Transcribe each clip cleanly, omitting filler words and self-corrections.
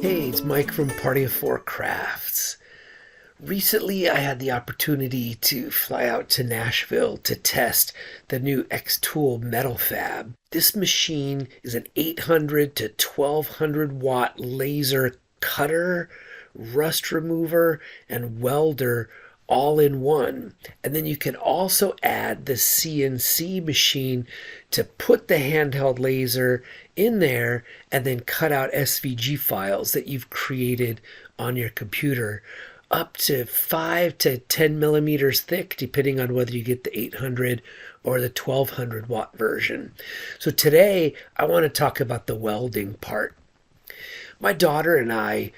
Hey, it's Mike from Party of Four Crafts. Recently, I had the opportunity to fly out to Nashville to test the new xTool MetalFab. This machine is an 800 to 1200 watt laser cutter, rust remover, and welder all in one. And then you can also add the CNC machine to put the handheld laser in there and then cut out SVG files that you've created on your computer up to 5 to 10 millimeters thick, depending on whether you get the 800 or the 1200 watt version. So today I want to talk about the welding part. My daughter and I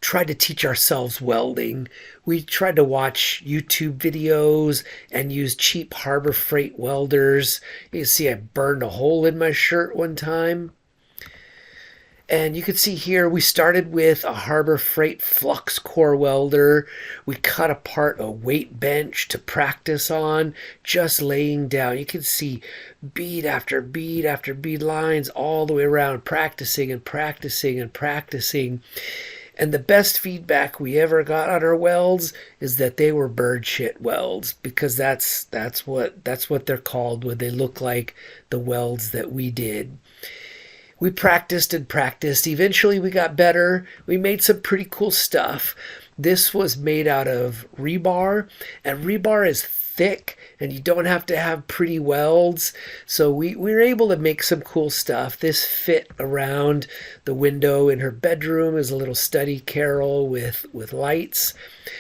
tried to teach ourselves welding. We tried to watch YouTube videos and use cheap Harbor Freight welders. You can see I burned a hole in my shirt one time. And you can see here we started with a Harbor Freight flux core welder. We cut apart a weight bench to practice on, just laying down. You can see bead after bead after bead lines all the way around, practicing and practicing and practicing. And the best feedback we ever got on our welds is that they were bird shit welds, because that's what they're called when they look like the welds that we did. We practiced and practiced. Eventually we got better. We made some pretty cool stuff. This was made out of rebar, and rebar is thick and you don't have to have pretty welds. So we were able to make some cool stuff. This fit around the window in her bedroom as a little study carrel with lights.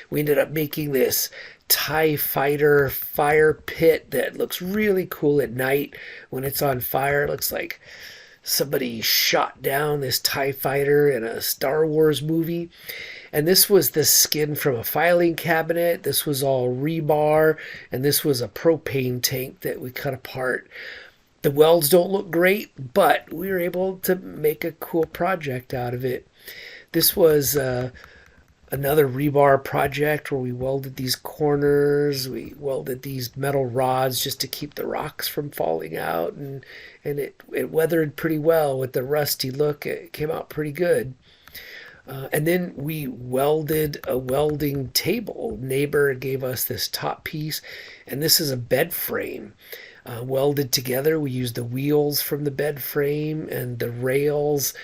We ended up making this TIE fighter fire pit that looks really cool at night. When it's on fire, it looks like somebody shot down this TIE fighter in a Star Wars movie. And this was the skin from a filing cabinet. This was all rebar, and this was a propane tank that we cut apart. The welds don't look great, but we were able to make a cool project out of it. This was another rebar project where we welded these corners. We welded these metal rods just to keep the rocks from falling out, and it weathered pretty well. With the rusty look, it came out pretty good. And then we welded a welding table. Neighbor gave us this top piece, and this is a bed frame. Welded together. We used the wheels from the bed frame and the rails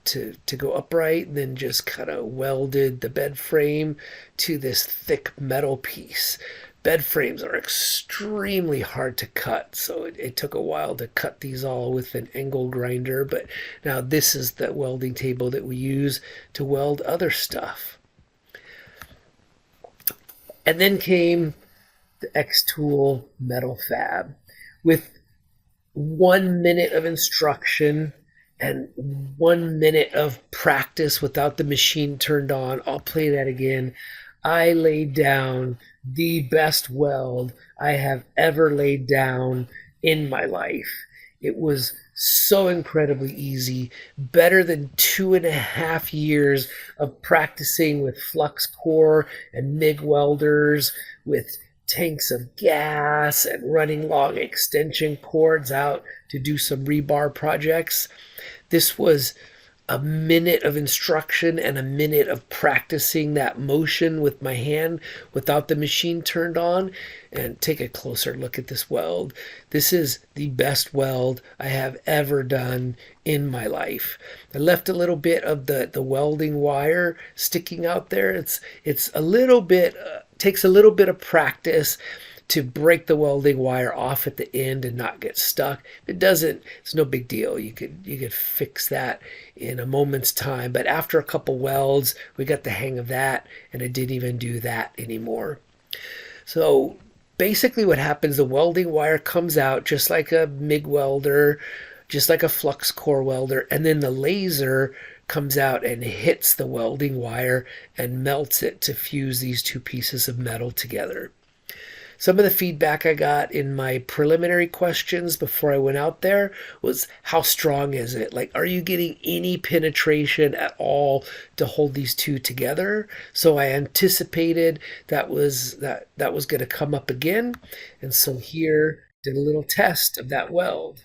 to go upright, and then just kind of welded the bed frame to this thick metal piece. Bed frames are extremely hard to cut, so it took a while to cut these all with an angle grinder, but now this is the welding table that we use to weld other stuff. And then came the xTool MetalFab with 1 minute of instruction and 1 minute of practice without the machine turned on. I'll play that again. I laid down the best weld I have ever laid down in my life. It was so incredibly easy, better than 2.5 years of practicing with flux core and MIG welders, with tanks of gas and running long extension cords out to do some rebar projects. This was a minute of instruction and a minute of practicing that motion with my hand without the machine turned on. And take a closer look at this weld. This is the best weld I have ever done in my life. I left a little bit of the welding wire sticking out there. It's a little bit takes a little bit of practice to break the welding wire off at the end and not get stuck. If it doesn't, it's no big deal. You could fix that in a moment's time. But after a couple welds, we got the hang of that, and I didn't even do that anymore. So basically what happens, the welding wire comes out just like a MIG welder, just like a flux core welder, and then the laser comes out and hits the welding wire and melts it to fuse these two pieces of metal together. Some of the feedback I got in my preliminary questions before I went out there was, how strong is it? Like, are you getting any penetration at all to hold these two together? So I anticipated that was going to come up again. And so here, did a little test of that weld.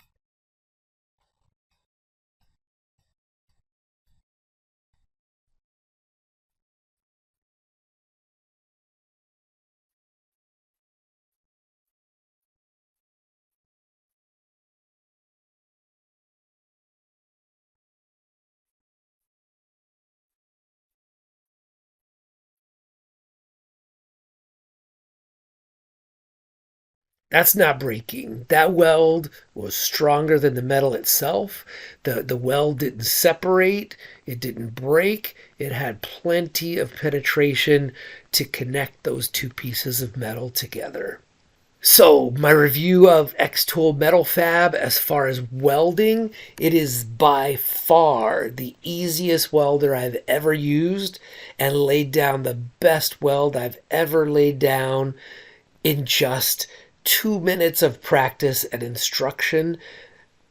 That's not breaking. That weld was stronger than the metal itself. The weld didn't separate, it didn't break. It had plenty of penetration to connect those two pieces of metal together. So, my review of xTool MetalFab as far as welding, it is by far the easiest welder I've ever used and laid down the best weld I've ever laid down in just 2 minutes of practice and instruction.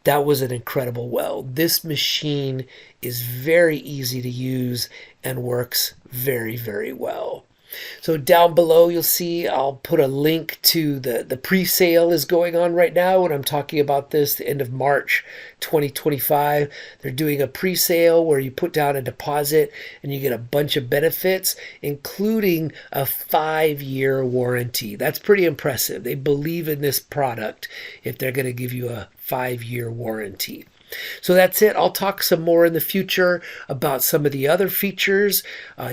That was an incredible weld. This machine is very easy to use and works very, very well. So down below you'll see I'll put a link to the pre-sale is going on right now when I'm talking about this, the end of March 2025. They're doing a pre-sale where you put down a deposit and you get a bunch of benefits, including a 5-year warranty. That's pretty impressive. They believe in this product if they're going to give you a 5-year warranty. So that's it. I'll talk some more in the future about some of the other features,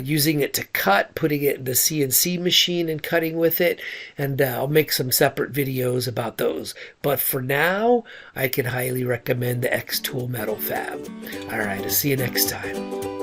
using it to cut, putting it in the CNC machine and cutting with it, and I'll make some separate videos about those. But for now, I can highly recommend the xTool MetalFab. All right, I'll see you next time.